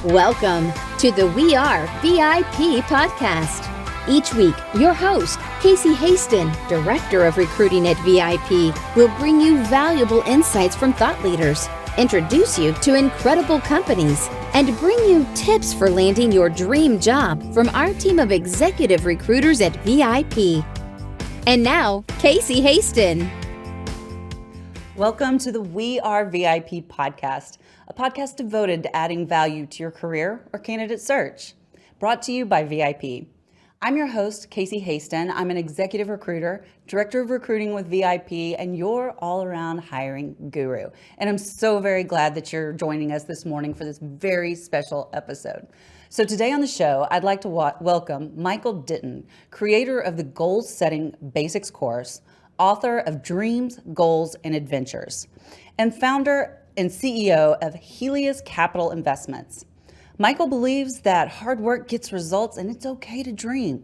Welcome to the We Are VIP podcast. Each week, your host, Casey Hasten, Director of Recruiting at VIP, will bring you valuable insights from thought leaders, introduce you to incredible companies, and bring you tips for landing your dream job from our team of executive recruiters at VIP. And now, Casey Hasten. Welcome to the We Are VIP podcast, a podcast devoted to adding value to your career or candidate search. Brought to you by VIP. I'm your host, Casey Hasten. I'm an executive recruiter, director of recruiting with VIP, and your all-around hiring guru. And I'm so very glad that you're joining us this morning for this very special episode. So today on the show, I'd like to welcome Michael Ditton, creator of the Goal Setting Basics course, author of Dreams, Goals, and Adventures, and founder and CEO of Helius Capital Investments. Michael believes that hard work gets results and it's okay to dream.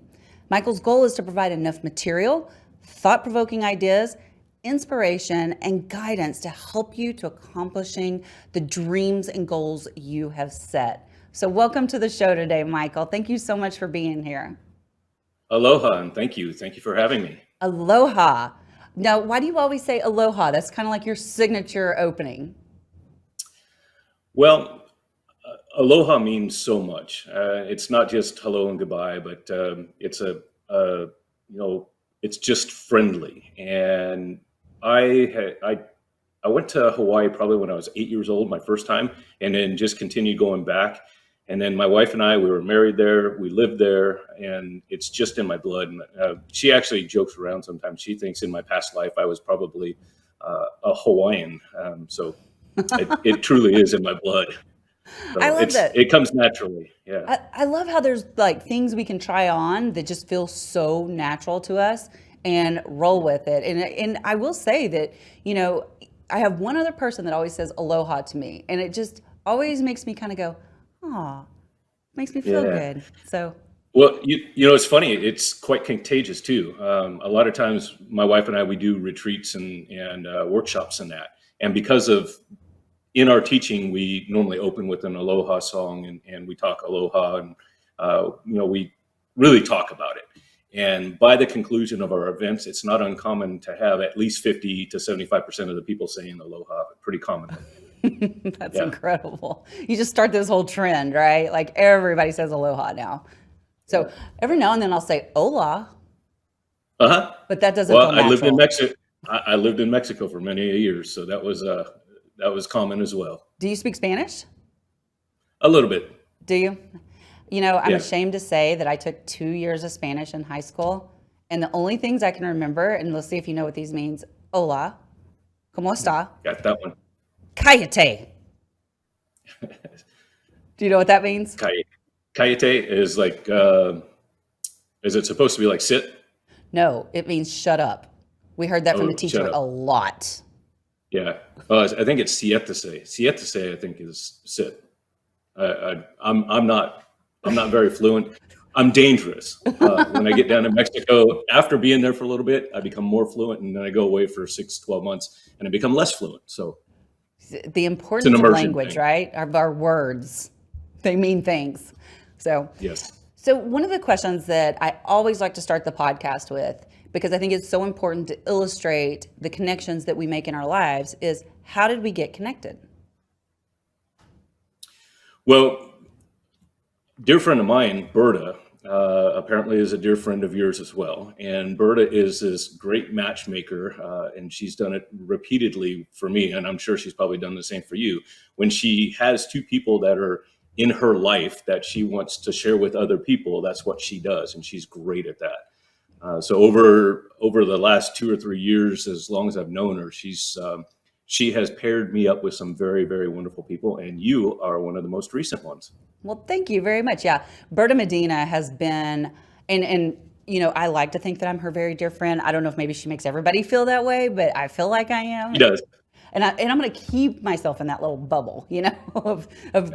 Michael's goal is to provide enough material, thought-provoking ideas, inspiration, and guidance to help you to accomplishing the dreams and goals you have set. So welcome to the show today, Michael. Thank you so much for being here. Aloha, and thank you. Thank you for having me. Aloha. Now, why do you always say aloha? That's kind of like your signature opening. Well, aloha means so much. It's not just hello and goodbye, but it's it's just friendly. And I went to Hawaii probably when I was 8 years old, my first time, and then just continued going back. And then my wife and I, we were married there, we lived there, and it's just in my blood. And she actually jokes around sometimes. She thinks in my past life I was probably a Hawaiian. So it truly is in my blood. So I love that. It comes naturally. Yeah. I love how there's like things we can try on that just feel so natural to us and roll with it. And I will say that, I have one other person that always says aloha to me, and it just always makes me kind of go, oh, makes me feel good. So, well, it's funny. It's quite contagious too. A lot of times, my wife and I, we do retreats and workshops and that. And because of in our teaching, we normally open with an aloha song, and we talk aloha, and we really talk about it. And by the conclusion of our events, it's not uncommon to have at least 50 to 75% of the people saying aloha. Pretty common. That's incredible. You just start this whole trend, right? Like everybody says aloha now. So every now and then I'll say hola. But that doesn't feel natural. I lived in Mexico. I lived in Mexico for many years, so that was common as well. Do you speak Spanish? A little bit. Do you? I'm ashamed to say that I took 2 years of Spanish in high school, and the only things I can remember, and let's see if you know what these means. Hola, ¿cómo está? Got that one. Cállate. Do you know what that means? Cállate is like, is it supposed to be like sit? No, it means shut up. We heard that from the teacher a lot. Yeah. I think it's siéntese. Siéntese, I think, is sit. I'm not very fluent. I'm dangerous. When I get down to Mexico, after being there for a little bit, I become more fluent, and then I go away for 12 months and I become less fluent. So the importance of language, right? Our words, they mean things. So yes. So one of the questions that I always like to start the podcast with, because I think it's so important to illustrate the connections that we make in our lives, is how did we get connected? Well, dear friend of mine, Berta, apparently is a dear friend of yours as well. And Berta is this great matchmaker, and she's done it repeatedly for me, and I'm sure she's probably done the same for you. When she has two people that are in her life that she wants to share with other people, that's what she does, and she's great at that. So over the last 2 or 3 years, as long as I've known her, she has paired me up with some very, very wonderful people, and you are one of the most recent ones. Well, thank you very much. Yeah, Berta Medina has been, and I like to think that I'm her very dear friend. I don't know if maybe she makes everybody feel that way, but I feel like I am. She does. And I'm going to keep myself in that little bubble, of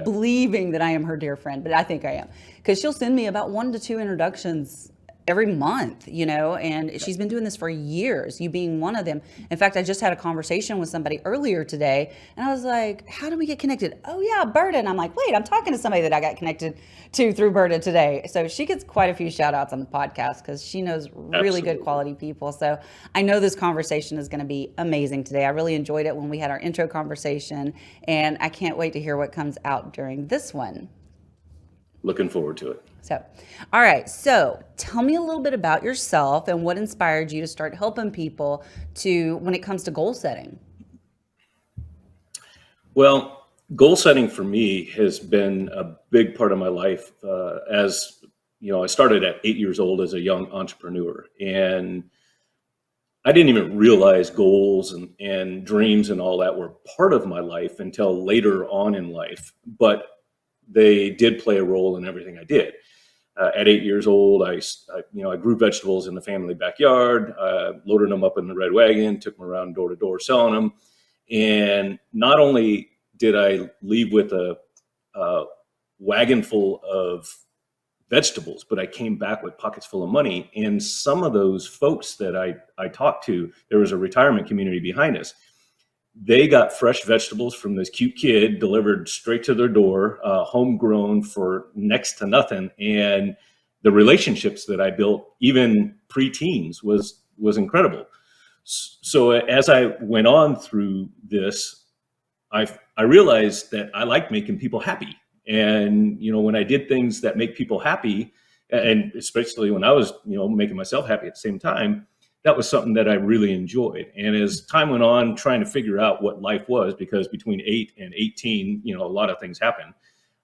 believing that I am her dear friend, but I think I am, because she'll send me about 1 to 2 introductions every month, and she's been doing this for years, you being one of them. In fact, I just had a conversation with somebody earlier today, and I was like, how did we get connected? Oh yeah, Berta. And I'm like, wait, I'm talking to somebody that I got connected to through Berta today. So she gets quite a few shout outs on the podcast because she knows really good quality people. So I know this conversation is going to be amazing today. I really enjoyed it when we had our intro conversation, and I can't wait to hear what comes out during this one. Looking forward to it. So, all right. So tell me a little bit about yourself and what inspired you to start helping people when it comes to goal setting. Well, goal setting for me has been a big part of my life. As you know, I started at 8 years old as a young entrepreneur, and I didn't even realize goals and dreams and all that were part of my life until later on in life. But they did play a role in everything I did. At 8 years old, I grew vegetables in the family backyard, loaded them up in the red wagon, took them around door to door selling them. And not only did I leave with a wagon full of vegetables, but I came back with pockets full of money. And some of those folks that I talked to, there was a retirement community behind us. They got fresh vegetables from this cute kid delivered straight to their door, homegrown for next to nothing. And the relationships that I built, even pre-teens, was incredible. So as I went on through this, I realized that I like making people happy. And, when I did things that make people happy, and especially when I was, making myself happy at the same time, that was something that I really enjoyed. And as time went on, trying to figure out what life was, because between 8 and 18, a lot of things happen.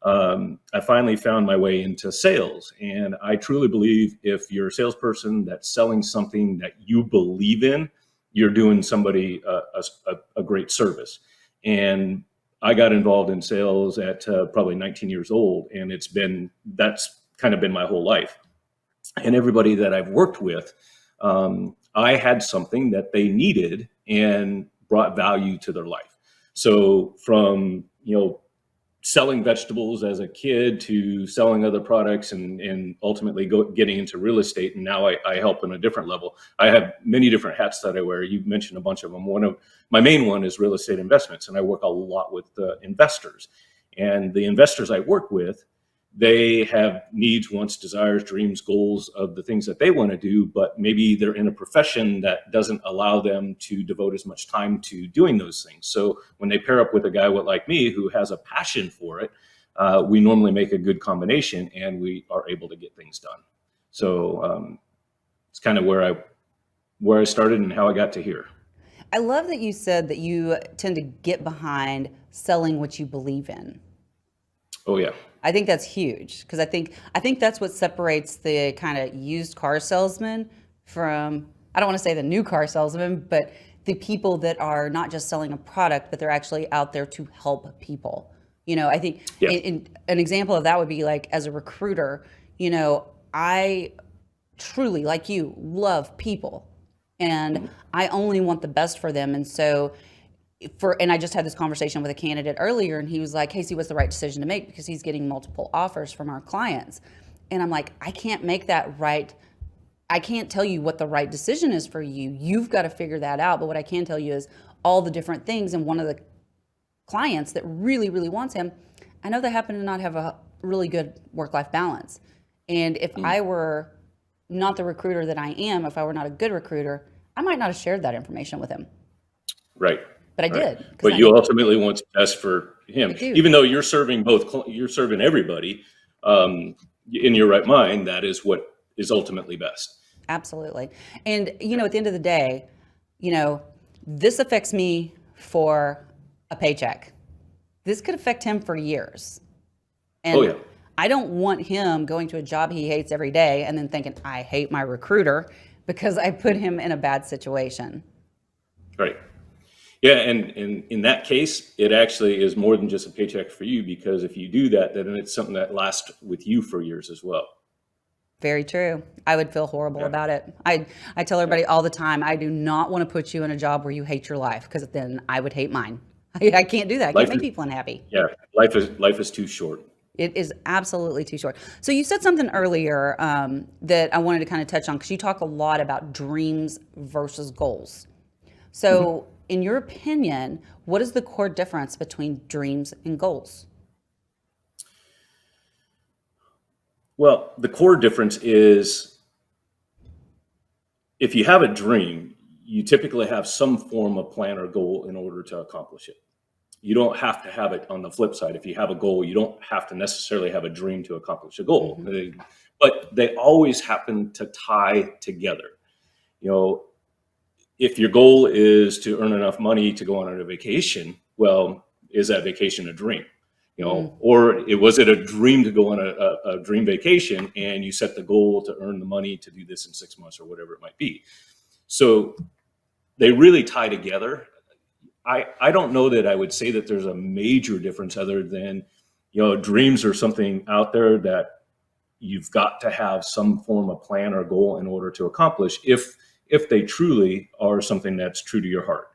I finally found my way into sales. And I truly believe if you're a salesperson that's selling something that you believe in, you're doing somebody a great service. And I got involved in sales at probably 19 years old. And that's kind of been my whole life. And everybody that I've worked with, I had something that they needed and brought value to their life. So from, selling vegetables as a kid to selling other products and ultimately getting into real estate. And now I help on a different level. I have many different hats that I wear. You mentioned a bunch of them. One of my main one is real estate investments. And I work a lot with investors. And the investors I work with, they have needs, wants, desires, dreams, goals of the things that they want to do, but maybe they're in a profession that doesn't allow them to devote as much time to doing those things. So when they pair up with a guy like me who has a passion for it, we normally make a good combination and we are able to get things done. So it's kind of where I started and how I got to here. I love that you said that you tend to get behind selling what you believe in. Oh yeah. I think that's huge because I think that's what separates the kind of used car salesman from, I don't want to say the new car salesman, but the people that are not just selling a product, but they're actually out there to help people. I think in an example of that would be like as a recruiter, I truly, like you, love people and I only want the best for them. And so and I just had this conversation with a candidate earlier and he was like, Casey, what's the right decision to make? Because he's getting multiple offers from our clients. And I'm like, I can't make that right. I can't tell you what the right decision is for you. You've got to figure that out. But what I can tell you is all the different things. And one of the clients that really, really wants him, I know they happen to not have a really good work-life balance. And if I were not the recruiter that I am, if I were not a good recruiter, I might not have shared that information with him. Right. But I did. But you ultimately want what's best for him, even though you're serving you're serving everybody in your right mind. That is what is ultimately best. Absolutely. And, at the end of the day, this affects me for a paycheck. This could affect him for years. And I don't want him going to a job he hates every day and then thinking, I hate my recruiter because I put him in a bad situation. Right. Yeah, and in that case, it actually is more than just a paycheck for you, because if you do that, then it's something that lasts with you for years as well. Very true. I would feel horrible about it. I tell everybody all the time, I do not want to put you in a job where you hate your life, because then I would hate mine. I can't do that. I can't make people unhappy. Yeah, life is too short. It is absolutely too short. So you said something earlier that I wanted to kind of touch on, because you talk a lot about dreams versus goals. So in your opinion, what is the core difference between dreams and goals? Well, the core difference is if you have a dream, you typically have some form of plan or goal in order to accomplish it. You don't have to have it on the flip side. If you have a goal, you don't have to necessarily have a dream to accomplish a goal. But they always happen to tie together. You know, if your goal is to earn enough money to go on a vacation, well, is that vacation a dream? You know, or was it a dream to go on a dream vacation, and you set the goal to earn the money to do this in 6 months or whatever it might be? So they really tie together. I don't know that I would say that there's a major difference, other than, dreams are something out there that you've got to have some form of plan or goal in order to accomplish, if they truly are something that's true to your heart.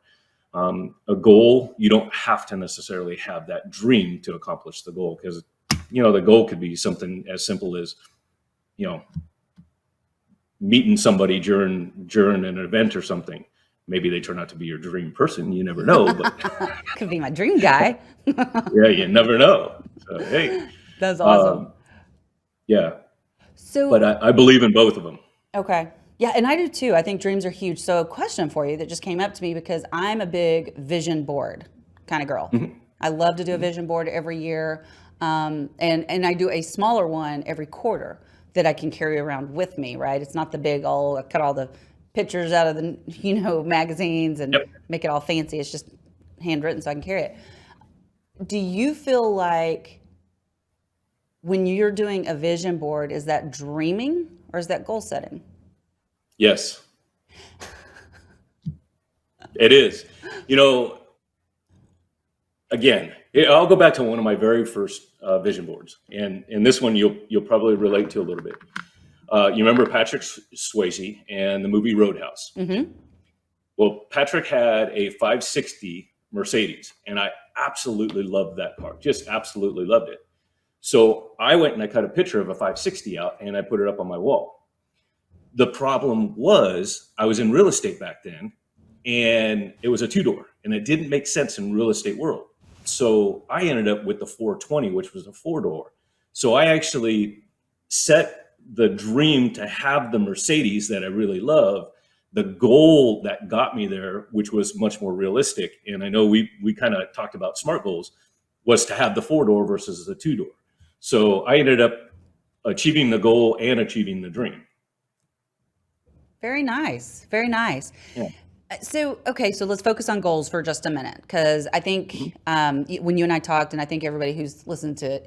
A goal, you don't have to necessarily have that dream to accomplish the goal, because the goal could be something as simple as meeting somebody during an event or something. Maybe they turn out to be your dream person. You never know, but could be my dream guy. Yeah, you never know. So hey, that's awesome. Yeah. So, but I believe in both of them. Okay. Yeah, and I do too. I think dreams are huge. So a question for you that just came up to me, because I'm a big vision board kind of girl. I love to do a vision board every year. And I do a smaller one every quarter that I can carry around with me, right? It's not the big, I cut all the pictures out of the, magazines and make it all fancy. It's just handwritten so I can carry it. Do you feel like when you're doing a vision board, is that dreaming or is that goal setting? Yes, it is. Again, I'll go back to one of my very first vision boards, and this one you'll probably relate to a little bit. You remember Patrick Swayze and the movie Roadhouse? Well, Patrick had a 560 Mercedes, and I absolutely loved that car. Just absolutely loved it. So I went and I cut a picture of a 560 out, and I put it up on my wall. The problem was I was in real estate back then, and it was a two-door, and it didn't make sense in real estate world. So I ended up with the 420, which was a four-door. So I actually set the dream to have the Mercedes that I really love. The goal that got me there, which was much more realistic, and I know we kind of talked about SMART goals, was to have the four-door versus the two-door. So I ended up achieving the goal and achieving the dream. Very nice. Very nice. Yeah. So let's focus on goals for just a minute, because I think when you and I talked, and I think everybody who's listened to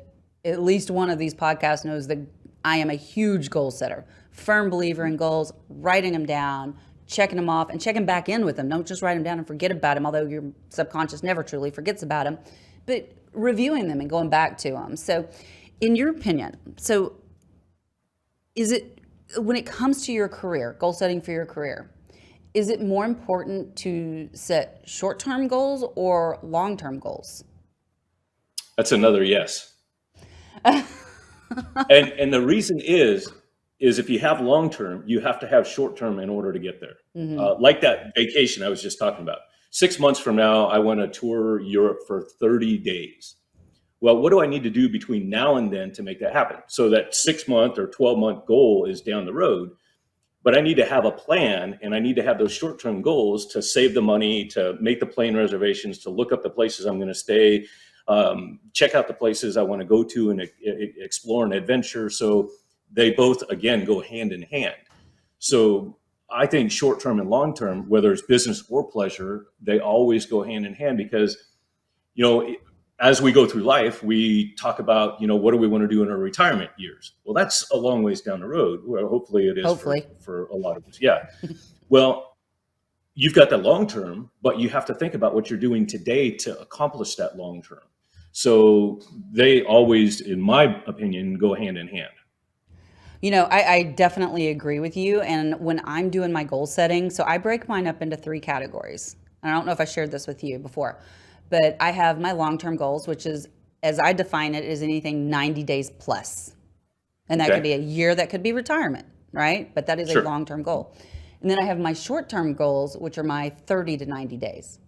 at least one of these podcasts knows that I am a huge goal setter, firm believer in goals, writing them down, checking them off, and checking back in with them. Don't just write them down and forget about them, although your subconscious never truly forgets about them, but reviewing them and going back to them. So in your opinion, is it, when it comes to your career, goal setting for your career, is it more important to set short-term goals or long-term goals? That's another yes. and the reason is if you have long-term, you have to have short-term in order to get there. Like that vacation I was just talking about. 6 months from now, I want to tour Europe for 30 days. Well, what do I need to do between now and then to make that happen? So that 6-month or 12-month goal is down the road, but I need to have a plan, and I need to have those short-term goals to save the money, to make the plane reservations, to look up the places I'm going to stay, check out the places I want to go to and explore and adventure. So they both, again, go hand in hand. So I think short-term and long-term, whether it's business or pleasure, they always go hand in hand, because, as we go through life, we talk about, what do we want to do in our retirement years? Well, that's a long ways down the road. Well, hopefully it is for a lot of us. Yeah. Well, you've got the long term, but you have to think about what you're doing today to accomplish that long term. So they always, in my opinion, go hand in hand. I definitely agree with you. And when I'm doing my goal setting, so I break mine up into 3 categories. I don't know if I shared this with you before, but I have my long-term goals, which is as I define it, is anything 90 days plus. And that could be a year, that could be retirement, right? But that is a long-term goal. And then I have my short-term goals, which are my 30 to 90 days.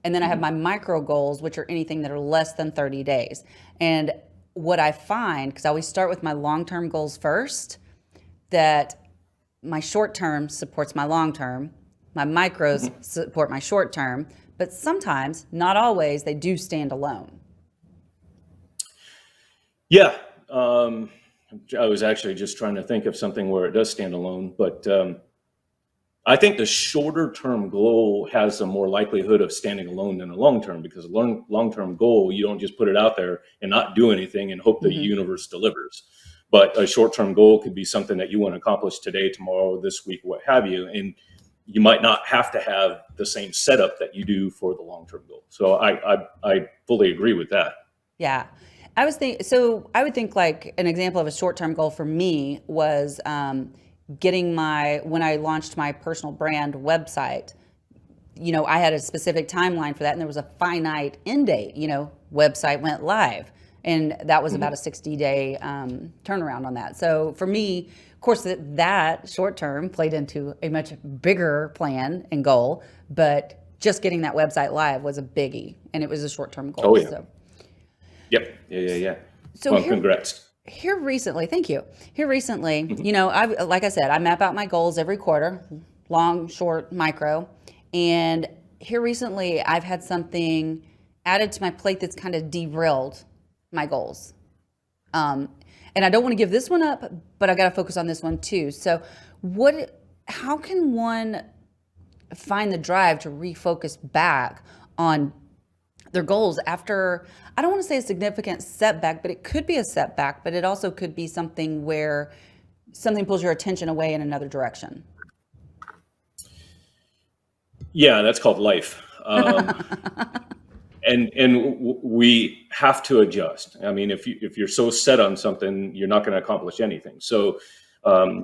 And then I have my micro goals, which are anything that are less than 30 days. And what I find, because I always start with my long-term goals first, that my short-term supports my long-term, my micros support my short-term, but sometimes, not always, they do stand alone. Yeah. I was actually just trying to think of something where it does stand alone, but I think the shorter term goal has a more likelihood of standing alone than a long term, because a long term goal, you don't just put it out there and not do anything and hope the universe delivers. But a short term goal could be something that you want to accomplish today, tomorrow, this week, what have you. And you might not have to have the same setup that you do for the long term goal. So I fully agree with that. Yeah. I would think like an example of a short-term goal for me was when I launched my personal brand website, I had a specific timeline for that, and there was a finite end date, website went live, and that was about a 60-day turnaround on that. So for me, of course, that short-term played into a much bigger plan and goal, but just getting that website live was a biggie, and it was a short-term goal. Oh, yeah. So. Yep. Yeah. So well, congrats. Here recently, thank you. Like I said, I map out my goals every quarter, long, short, micro. And here recently, I've had something added to my plate that's kind of derailed my goals. And I don't want to give this one up, but I got to focus on this one too. So how can one find the drive to refocus back on their goals after, I don't want to say a significant setback, but it could be a setback, but it also could be something where something pulls your attention away in another direction? Yeah, that's called life. And we have to adjust. I mean, if you're so set on something, you're not going to accomplish anything. So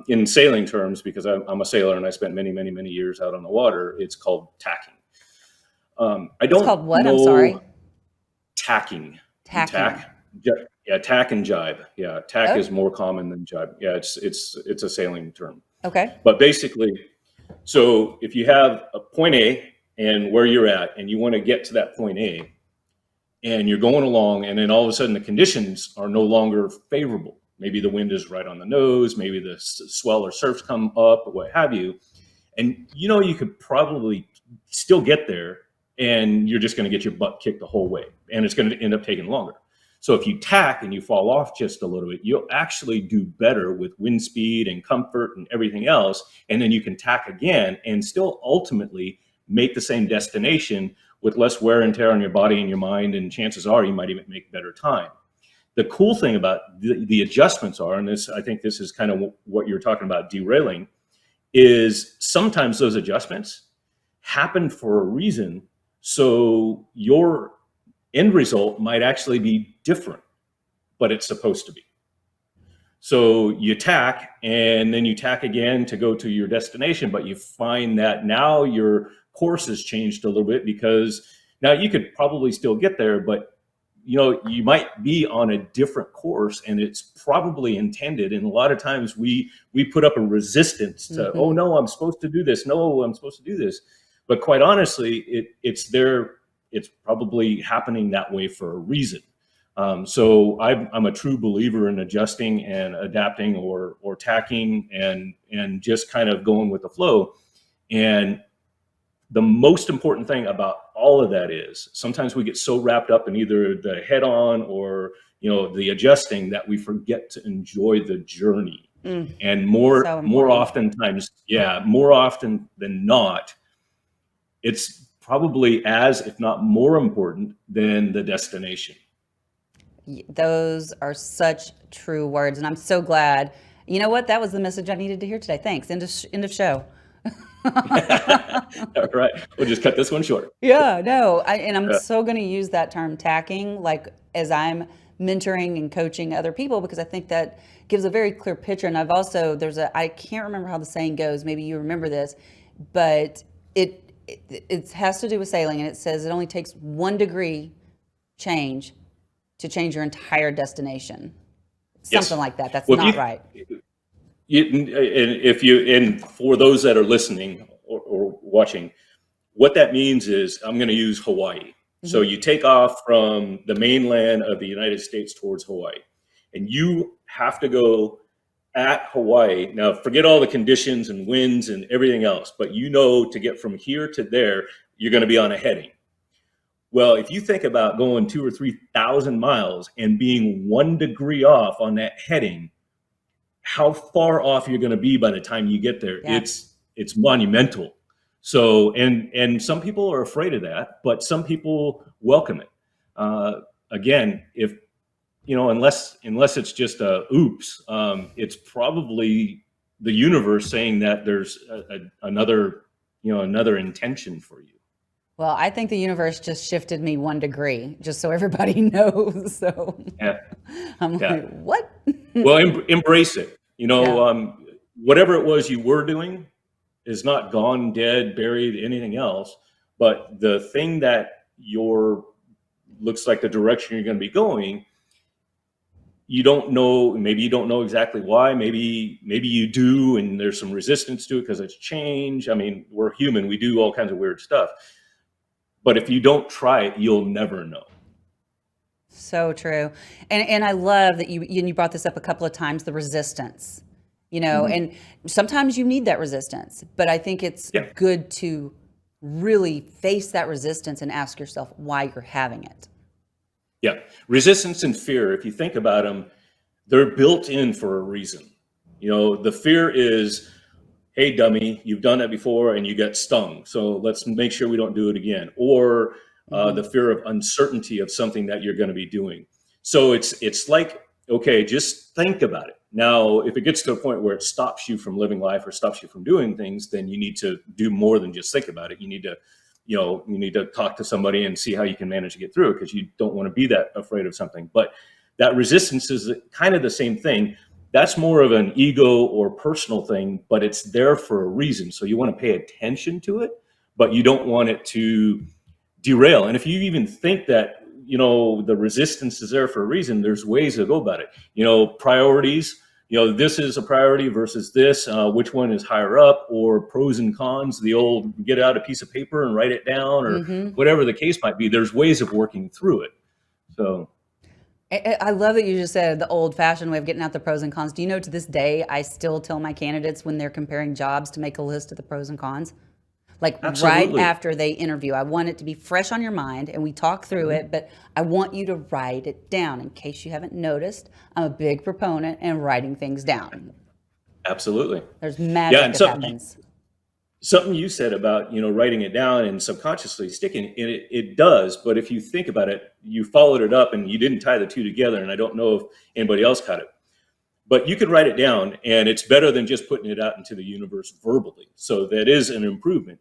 in sailing terms, because I'm a sailor and I spent many, many, many years out on the water, it's called tacking. It's called what? I'm sorry. Tacking. Tacking. Yeah, tack and jibe. Yeah, tack is more common than jibe. Yeah, it's a sailing term. Okay. But basically, so if you have a point A and where you're at, and you want to get to that point A, and you're going along, and then all of a sudden the conditions are no longer favorable. Maybe the wind is right on the nose, maybe the swell or surfs come up, or what have you. And you could probably still get there, and you're just going to get your butt kicked the whole way, and it's going to end up taking longer. So if you tack and you fall off just a little bit, you'll actually do better with wind speed and comfort and everything else. And then you can tack again and still ultimately make the same destination with less wear and tear on your body and your mind. And chances are you might even make better time. The cool thing about the adjustments are, and I think this is kind of what you're talking about, derailing, is sometimes those adjustments happen for a reason. So your end result might actually be different, but it's supposed to be. So you tack, and then you tack again to go to your destination, but you find that now your course has changed a little bit, because now you could probably still get there, but you might be on a different course, and it's probably intended. And a lot of times we put up a resistance to, oh no, I'm supposed to do this. No, I'm supposed to do this. But quite honestly, it's probably happening that way for a reason. So I'm a true believer in adjusting and adapting or tacking and just kind of going with the flow. And the most important thing about all of that is sometimes we get so wrapped up in either the head on or the adjusting that we forget to enjoy the journey. And more often than not, it's probably as, if not more important than the destination. Those are such true words. And I'm so glad. You know what? That was the message I needed to hear today. Thanks. End of show. All right. We'll just cut this one short. Yeah, no. I'm so going to use that term tacking, like as I'm mentoring and coaching other people, because I think that gives a very clear picture. And I've also, I can't remember how the saying goes. Maybe you remember this, but it has to do with sailing, and it says it only takes 1 degree change to change your entire destination. Yes. Something like that. That's Well, not right. and for those that are listening or watching, what that means is I'm going to use Hawaii. So you take off from the mainland of the United States towards Hawaii, and you have to go at Hawaii. Now, forget all the conditions and winds and everything else, but to get from here to there, you're going to be on a heading. Well, if you think about going 2,000 or 3,000 miles and being 1 degree off on that heading, how far off you're going to be by the time you get there. Yeah. It's monumental. So, and some people are afraid of that, but some people welcome it. Again, if, unless it's just a oops, it's probably the universe saying that there's another intention for you. Well, I think the universe just shifted me 1 degree, just so everybody knows. So Yeah. I'm Yeah. like, what? Well, embrace it. Whatever it was you were doing is not gone, dead, buried, anything else. But the thing that looks like the direction you're going to be going, you don't know. Maybe you don't know exactly why. Maybe you do, and there's some resistance to it because it's change. I mean, we're human. We do all kinds of weird stuff. But if you don't try it, you'll never know. So true. And I love that you brought this up a couple of times, the resistance, and sometimes you need that resistance, but I think it's good to really face that resistance and ask yourself why you're having it. Yeah. Resistance and fear, if you think about them, they're built in for a reason. The fear is, hey, dummy, you've done that before and you got stung. So let's make sure we don't do it again. Or the fear of uncertainty of something that you're going to be doing. So it's like, okay, just think about it. Now, if it gets to a point where it stops you from living life or stops you from doing things, then you need to do more than just think about it. You need to talk to somebody and see how you can manage to get through it, because you don't want to be that afraid of something. But that resistance is kind of the same thing. That's more of an ego or personal thing, but it's there for a reason. So you want to pay attention to it, but you don't want it to derail. And if you even think that, the resistance is there for a reason, there's ways to go about it. Priorities, this is a priority versus this, which one is higher up, or pros and cons, the old get out a piece of paper and write it down, or whatever the case might be. There's ways of working through it. So I love that you just said the old fashioned way of getting out the pros and cons. Do you know, to this day, I still tell my candidates when they're comparing jobs to make a list of the pros and cons? Like Absolutely. Right after they interview. I want it to be fresh on your mind, and we talk through it, but I want you to write it down. In case you haven't noticed, I'm a big proponent in writing things down. Absolutely. There's magic that happens. Something you said about, writing it down and subconsciously sticking it does. But if you think about it, you followed it up and you didn't tie the two together. And I don't know if anybody else caught it, but you could write it down, and it's better than just putting it out into the universe verbally. So that is an improvement.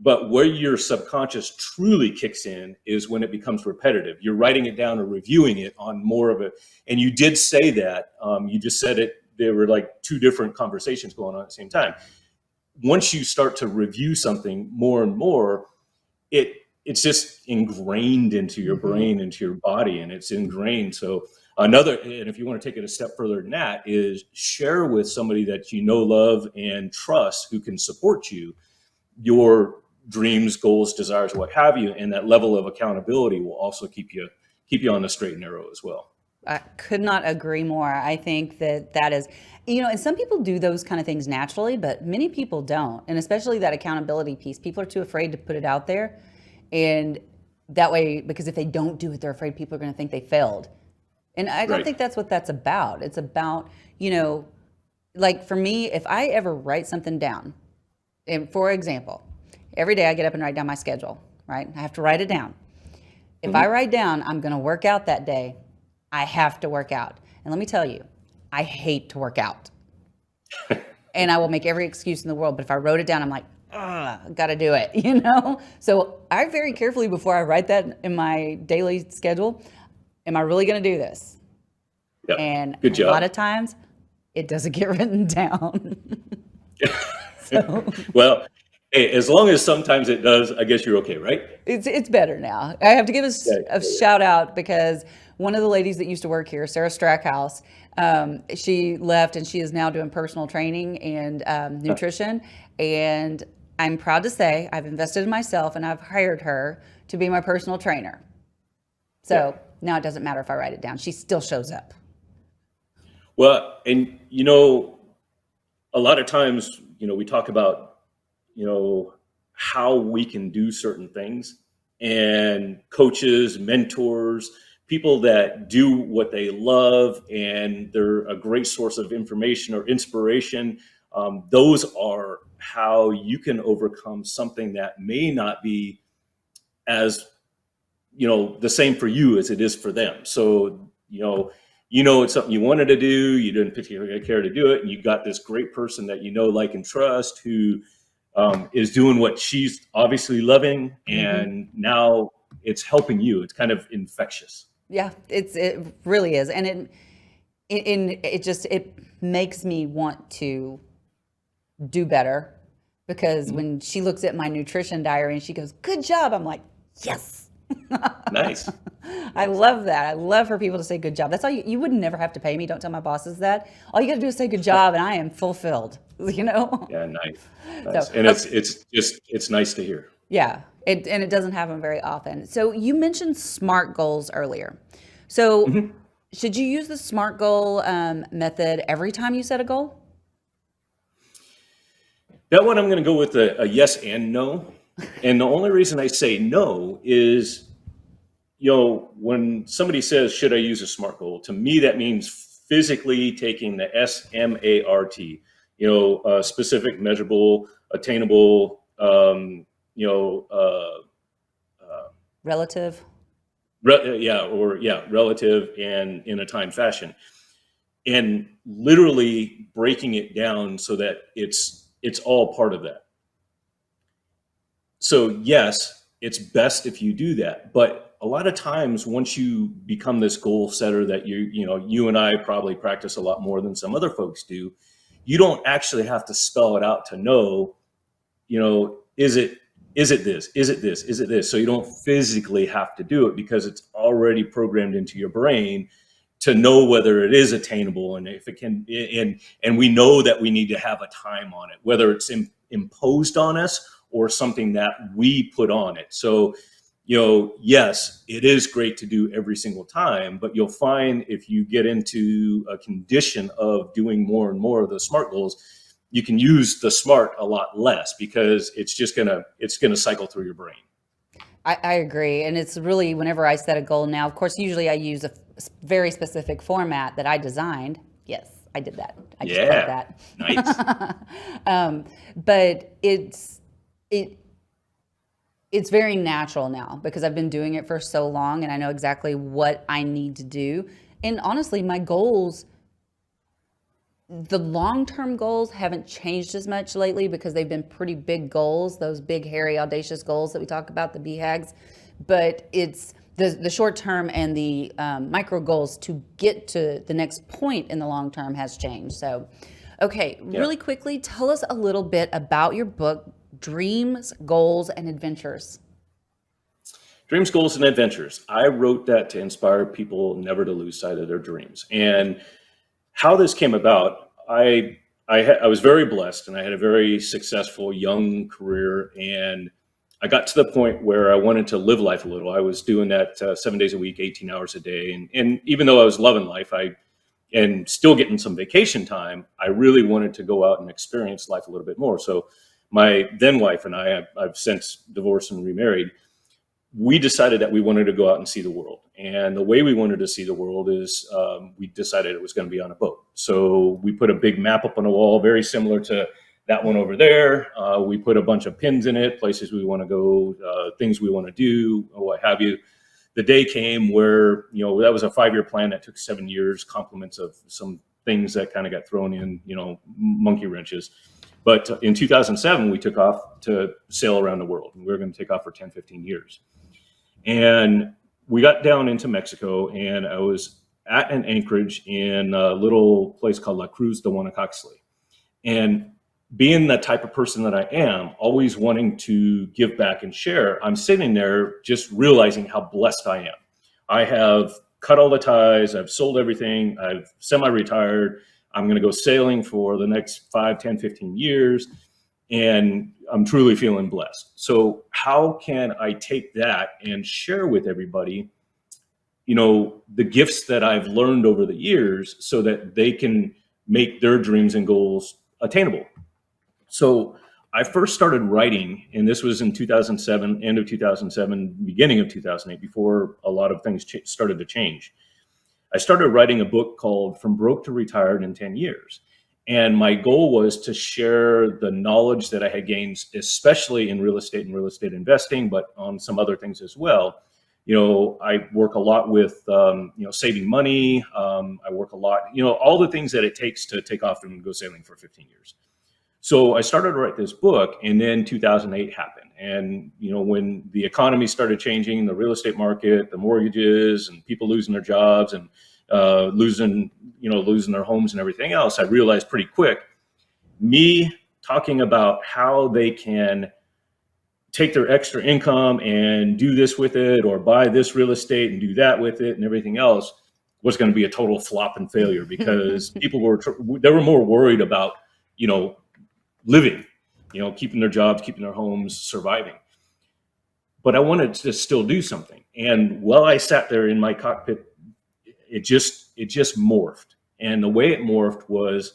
But where your subconscious truly kicks in is when it becomes repetitive. You're writing it down or reviewing it on more of a, and you did say that, you just said it, there were like two different conversations going on at the same time. Once you start to review something more and more, it's just ingrained into your brain, into your body, and it's ingrained. So and if you want to take it a step further than that, is share with somebody that love, and trust, who can support you, your dreams, goals, desires, what have you, and that level of accountability will also keep you on the straight and narrow as well. I could not agree more. I think that is, and some people do those kind of things naturally, but many people don't. And especially that accountability piece, people are too afraid to put it out there. And that way, because if they don't do it, they're afraid people are going to think they failed. And I don't think that's what that's about. It's about, like for me, if I ever write something down, and for example, every day I get up and write down my schedule, right? I have to write it down. If I write down, I'm going to work out that day, I have to work out. And let me tell you, I hate to work out. And I will make every excuse in the world. But if I wrote it down, I'm like, I got to do it, So I very carefully, before I write that in my daily schedule, am I really going to do this? Yep. And Good job. A lot of times it doesn't get written down. Well, hey, as long as sometimes it does, I guess you're okay, right? It's better now. I have to give a shout out, because one of the ladies that used to work here, Sarah Strackhouse, she left and she is now doing personal training and nutrition. And I'm proud to say I've invested in myself and I've hired her to be my personal trainer. So now it doesn't matter if I write it down. She still shows up. Well, and a lot of times, we talk about, how we can do certain things, and coaches, mentors, people that do what they love and they're a great source of information or inspiration. Those are how you can overcome something that may not be as, the same for you as it is for them. So, it's something you wanted to do, you didn't particularly care to do it, and you got this great person that like, and trust, who is doing what she's obviously loving, and now it's helping you. It's kind of infectious. Yeah, it really is, and it makes me want to do better, because when she looks at my nutrition diary and she goes, "Good job," I'm like, yes. Nice. I love that. I love for people to say good job. That's all you would never have to pay me. Don't tell my bosses that. All you got to do is say good job and I am fulfilled, Yeah, nice. So, and it's nice to hear. Yeah. And it doesn't happen very often. So you mentioned SMART goals earlier. So should you use the SMART goal method every time you set a goal? That one I'm going to go with a yes and no. And the only reason I say no is, when somebody says, should I use a SMART goal? To me, that means physically taking the SMART, specific, measurable, attainable, Relative. Relative, and in a time fashion, and literally breaking it down so that it's all part of that. So yes, it's best if you do that. But a lot of times, once you become this goal setter that you and I probably practice a lot more than some other folks do, you don't actually have to spell it out to know, is it this? Is it this? Is it this? So you don't physically have to do it, because it's already programmed into your brain to know whether it is attainable, and if it can, and we know that we need to have a time on it, whether it's imposed on us or something that we put on it. So, yes, it is great to do every single time, but you'll find if you get into a condition of doing more and more of the SMART goals, you can use the SMART a lot less, because it's gonna cycle through your brain. I agree. And it's really, whenever I set a goal now, of course, usually I use a very specific format that I designed. Yes, I did that. I just did that. Nice. But it's very natural now, because I've been doing it for so long and I know exactly what I need to do. And honestly, my goals, the long-term goals, haven't changed as much lately, because they've been pretty big goals, those big, hairy, audacious goals that we talk about, the BHAGs. But it's the short-term and the micro goals to get to the next point in the long-term has changed. So, okay, really quickly, tell us a little bit about your book, Dreams, Goals, and Adventures. Dreams, Goals, and Adventures. I wrote that to inspire people never to lose sight of their dreams. And how this came about, I was very blessed, and I had a very successful young career, and I got to the point where I wanted to live life a little. I was doing that 7 days a week, 18 hours a day. And even though I was loving life, and still getting some vacation time, I really wanted to go out and experience life a little bit more. So my then wife and I've since divorced and remarried, we decided that we wanted to go out and see the world. And the way we wanted to see the world is we decided it was going to be on a boat. So we put a big map up on the wall, very similar to that one over there. We put a bunch of pins in it, places we want to go, things we want to do, or what have you. The day came where, that was a 5-year plan that took 7 years, compliments of some things that kind of got thrown in, monkey wrenches. But in 2007, we took off to sail around the world. And we were going to take off for 10, 15 years. And we got down into Mexico, and I was at an anchorage in a little place called La Cruz de Guanacaxtli. And being the type of person that I am, always wanting to give back and share, I'm sitting there just realizing how blessed I am. I have cut all the ties. I've sold everything. I've semi-retired. I'm going to go sailing for the next 5, 10, 15 years. And I'm truly feeling blessed. So how can I take that and share with everybody, the gifts that I've learned over the years so that they can make their dreams and goals attainable? So I first started writing, and this was in 2007, end of 2007, beginning of 2008, before a lot of things started to change. I started writing a book called From Broke to Retired in 10 Years. And my goal was to share the knowledge that I had gained, especially in real estate and real estate investing, but on some other things as well. I work a lot with, saving money. I work a lot, all the things that it takes to take off and go sailing for 15 years. So I started to write this book, and then 2008 happened. And, when the economy started changing, the real estate market, the mortgages, and people losing their jobs and losing their homes and everything else, I realized pretty quick, me talking about how they can take their extra income and do this with it, or buy this real estate and do that with it and everything else, was going to be a total flop and failure, because people they were more worried about, living, keeping their jobs, keeping their homes, surviving. But I wanted to still do something. And while I sat there in my cockpit, it just morphed. And the way it morphed was,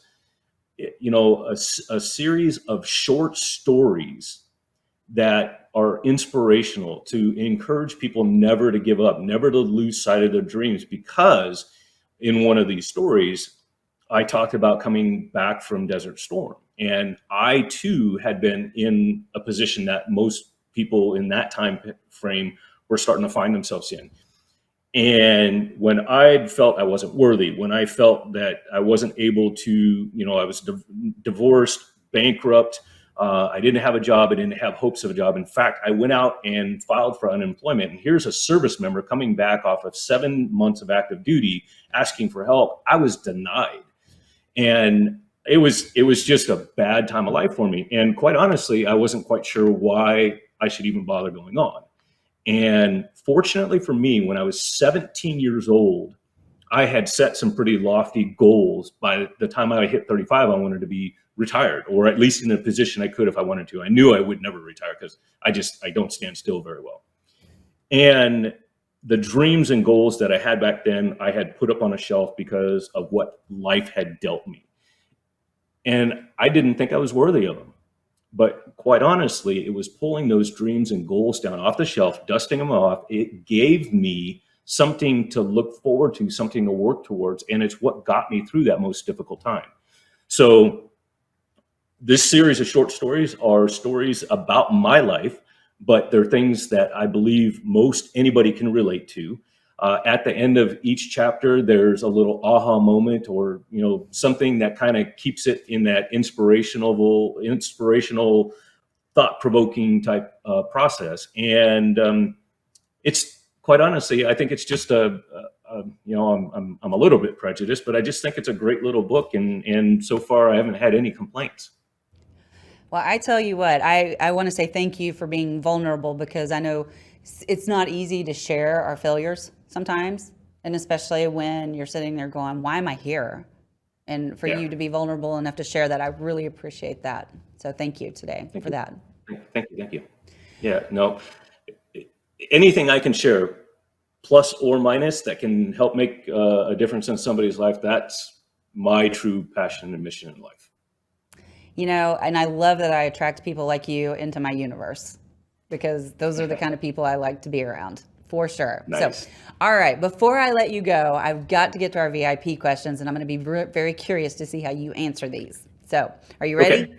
a series of short stories that are inspirational to encourage people never to give up, never to lose sight of their dreams. Because in one of these stories, I talked about coming back from Desert Storm. And I too had been in a position that most people in that time frame were starting to find themselves in. And when I felt I wasn't worthy, when I felt that I wasn't able to, I was divorced, bankrupt, I didn't have a job, I didn't have hopes of a job. In fact, I went out and filed for unemployment. And here's a service member coming back off of 7 months of active duty, asking for help. I was denied. And it was just a bad time of life for me. And quite honestly, I wasn't quite sure why I should even bother going on. And fortunately for me, when I was 17 years old, I had set some pretty lofty goals. By the time I hit 35, I wanted to be retired, or at least in a position I could if I wanted to. I knew I would never retire because I don't stand still very well. And the dreams and goals that I had back then, I had put up on a shelf because of what life had dealt me. And I didn't think I was worthy of them. But quite honestly, it was pulling those dreams and goals down off the shelf, dusting them off. It gave me something to look forward to, something to work towards. And it's what got me through that most difficult time. So this series of short stories are stories about my life, but they're things that I believe most anybody can relate to. At the end of each chapter, there's a little aha moment, or something that kind of keeps it in that inspirational, thought-provoking type process. And it's quite honestly, I think it's just I'm a little bit prejudiced, but I just think it's a great little book, and so far I haven't had any complaints. Well, I tell you what, I want to say thank you for being vulnerable, because I know it's not easy to share our failures sometimes. And especially when you're sitting there going, why am I here? And for you to be vulnerable enough to share that, I really appreciate that. So thank you today for that. Thank you. Yeah, no, anything I can share, plus or minus, that can help make a difference in somebody's life, that's my true passion and mission in life. And I love that I attract people like you into my universe, because those are the kind of people I like to be around, for sure. Nice. So, all right, before I let you go, I've got to get to our VIP questions, and I'm going to be very curious to see how you answer these. So, are you ready? Okay.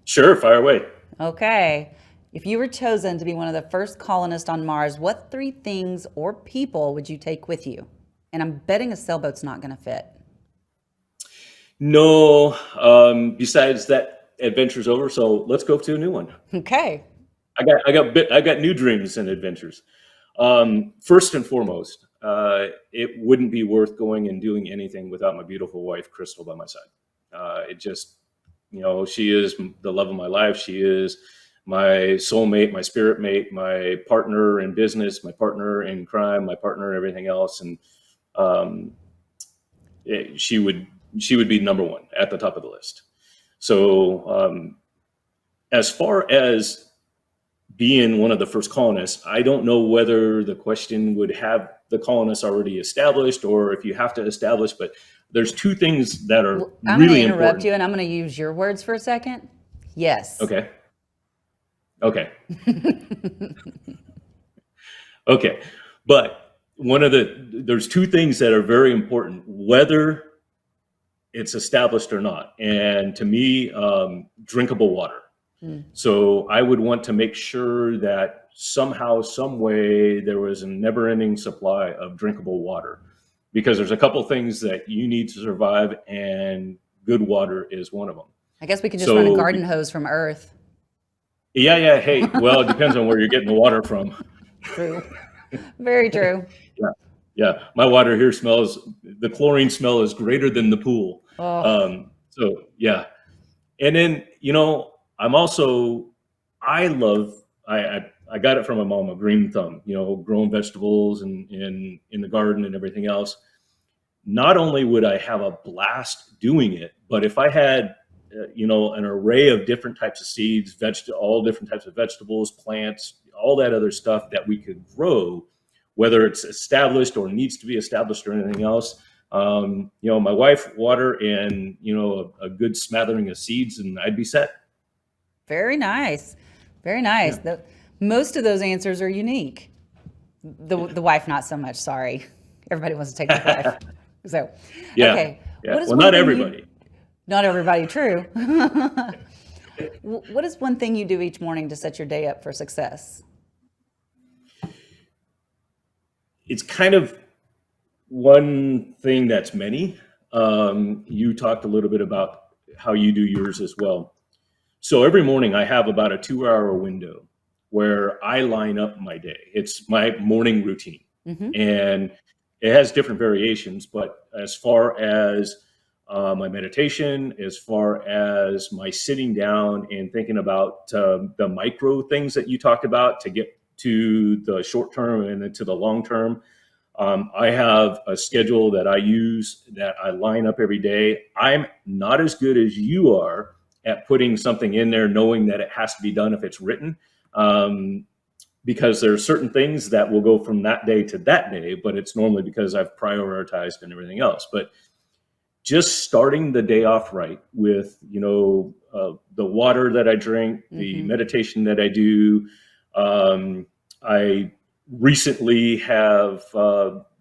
Sure, fire away. Okay. If you were chosen to be one of the first colonists on Mars, what 3 things or people would you take with you? And I'm betting a sailboat's not going to fit. No, besides that, adventure's over, so let's go to a new one. Okay. I got new dreams and adventures. First and foremost, it wouldn't be worth going and doing anything without my beautiful wife, Crystal, by my side. It just, she is the love of my life. She is my soulmate, my spirit mate, my partner in business, my partner in crime, my partner in everything else. And she would be number one at the top of the list. So as far as being one of the first colonists, I don't know whether the question would have the colonists already established or if you have to establish, but there's two things that are I'm really going to interrupt important. you, and I'm going to use your words for a second. Yes. Okay. Okay. But there's two things that are very important, whether it's established or not. And to me, drinkable water. So I would want to make sure that somehow, some way, there was a never-ending supply of drinkable water, because there's a couple things that you need to survive, and good water is one of them. I guess we can just run a garden hose from Earth. Yeah. Hey, well, it depends on where you're getting the water from. True. Very true. Yeah. My water here the chlorine smell is greater than the pool. Oh. So yeah. And then, I got it from my mom, a green thumb, growing vegetables and in the garden and everything else. Not only would I have a blast doing it, but if I had, an array of different types of seeds, all different types of vegetables, plants, all that other stuff that we could grow, whether it's established or needs to be established or anything else, my wife, water, and, a good smattering of seeds, and I'd be set. Very nice. Very nice. Yeah. Most of those answers are unique. The wife, not so much. Sorry. Everybody wants to take the wife. So, yeah. Okay. Yeah. Well, not everybody. Not everybody, true. What is one thing you do each morning to set your day up for success? It's kind of one thing that's many. You talked a little bit about how you do yours as well. So every morning I have about a 2-hour window where I line up my day. It's my morning routine. And it has different variations, but as far as my meditation, as far as my sitting down and thinking about the micro things that you talked about to get to the short term and then to the long term, I have a schedule that I use that I line up every day. I'm not as good as you are at putting something in there, knowing that it has to be done if it's written, because there are certain things that will go from that day to that day, but it's normally because I've prioritized and everything else. But just starting the day off right with, the water that I drink, the meditation that I do. I recently have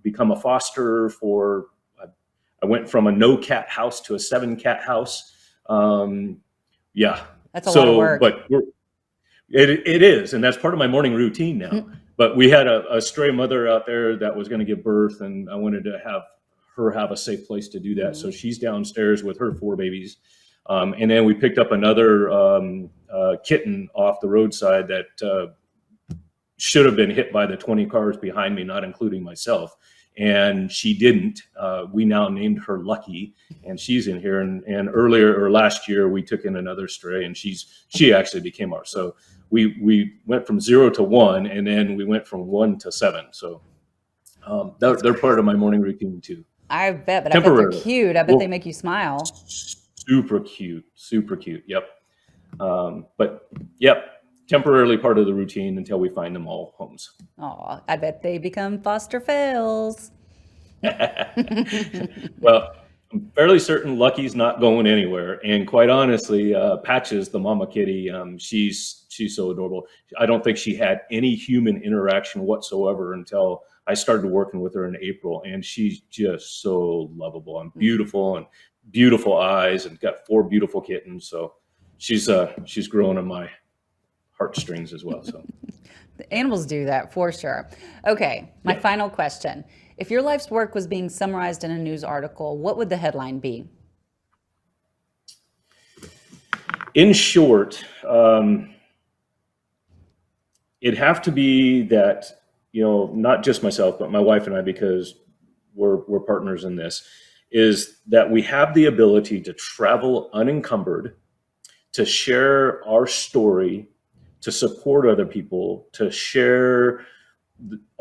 become a foster I went from a no cat house to a 7-cat house. Yeah. That's a lot of work. But it is. And that's part of my morning routine now. But we had a stray mother out there that was going to give birth, and I wanted to have her have a safe place to do that. So she's downstairs with her 4 babies. And then we picked up another kitten off the roadside that should have been hit by the 20 cars behind me, not including myself. And she didn't. We now named her Lucky, and she's in here. And last year we took in another stray, and she actually became ours. So we went from 0 to 1, and then we went from 1 to 7. So they're part of my morning routine too. I bet, but I bet they're cute. I bet they make you smile. Super cute. Yep. But yep. Temporarily part of the routine until we find them all homes. Oh, I bet they become foster fails. Well, I'm fairly certain Lucky's not going anywhere. And quite honestly, Patches, the mama kitty, she's so adorable. I don't think she had any human interaction whatsoever until I started working with her in April. And she's just so lovable and beautiful, and beautiful eyes, and got 4 beautiful kittens. So she's growing on my heartstrings as well. So the animals do that for sure. Okay, my final question. If your life's work was being summarized in a news article, what would the headline be? In short, it'd have to be that, not just myself, but my wife and I, because we're partners in this, is that we have the ability to travel unencumbered, to share our story, to support other people, to share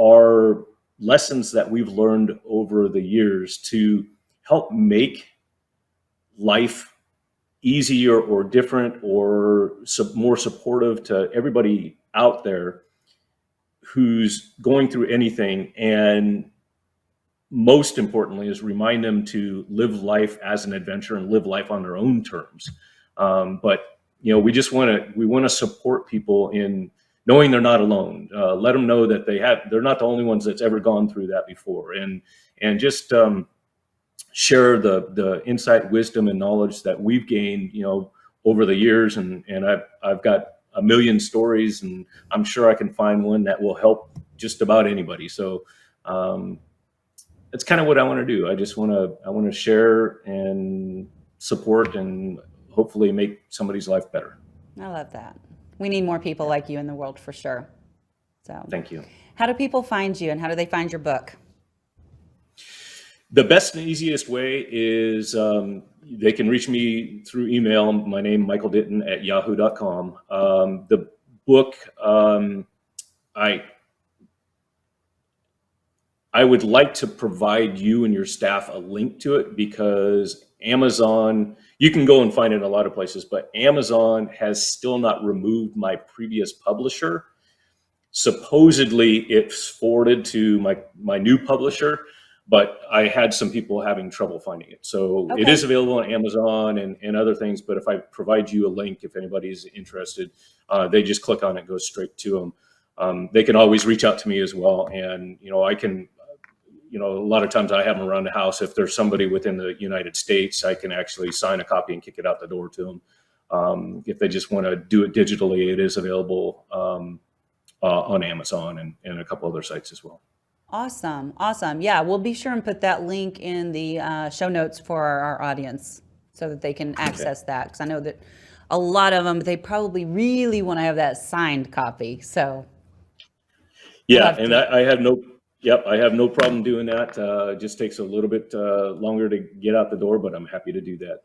our, lessons that we've learned over the years to help make life easier or different or more supportive to everybody out there who's going through anything. And most importantly is remind them to live life as an adventure and live life on their own terms. But we want to support people in knowing they're not alone. Let them know that they're not the only ones that's ever gone through that before, and just share the insight, wisdom, and knowledge that we've gained, over the years. And I've got a million stories, and I'm sure I can find one that will help just about anybody. So that's kind of what I want to do. I want to share and support and hopefully make somebody's life better. I love that. We need more people like you in the world for sure. So thank you. How do people find you, and how do they find your book? The best and easiest way is they can reach me through email. My name, Michael Ditton at yahoo.com. The book, I would like to provide you and your staff a link to it, because Amazon, you can go and find it in a lot of places, but Amazon has still not removed my previous publisher. Supposedly it's forwarded to my new publisher, but I had some people having trouble finding it. So It is available on Amazon and other things, but if I provide you a link, if anybody's interested, they just click on it, goes straight to them. They can always reach out to me as well. And, I can, a lot of times I have them around the house. If there's somebody within the United States, I can actually sign a copy and kick it out the door to them. If they just want to do it digitally, it is available on Amazon and a couple other sites as well. Awesome. Yeah, we'll be sure and put that link in the show notes for our audience so that they can access that, because I know that a lot of them, they probably really want to have that signed copy. So yeah, and I have no problem doing that. It just takes a little bit longer to get out the door, but I'm happy to do that.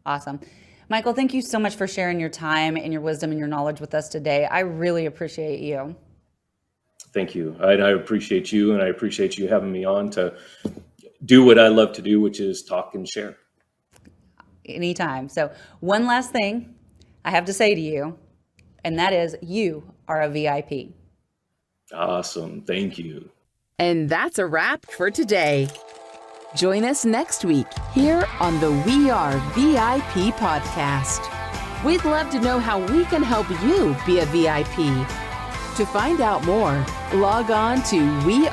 Awesome. Michael, thank you so much for sharing your time and your wisdom and your knowledge with us today. I really appreciate you. Thank you. I appreciate you, and I appreciate you having me on to do what I love to do, which is talk and share. Anytime. So one last thing I have to say to you, and that is you are a VIP. Awesome. Thank you. And that's a wrap for today. Join us next week here on the We Are VIP podcast. We'd love to know how we can help you be a VIP. To find out more, log on to wearevip.com.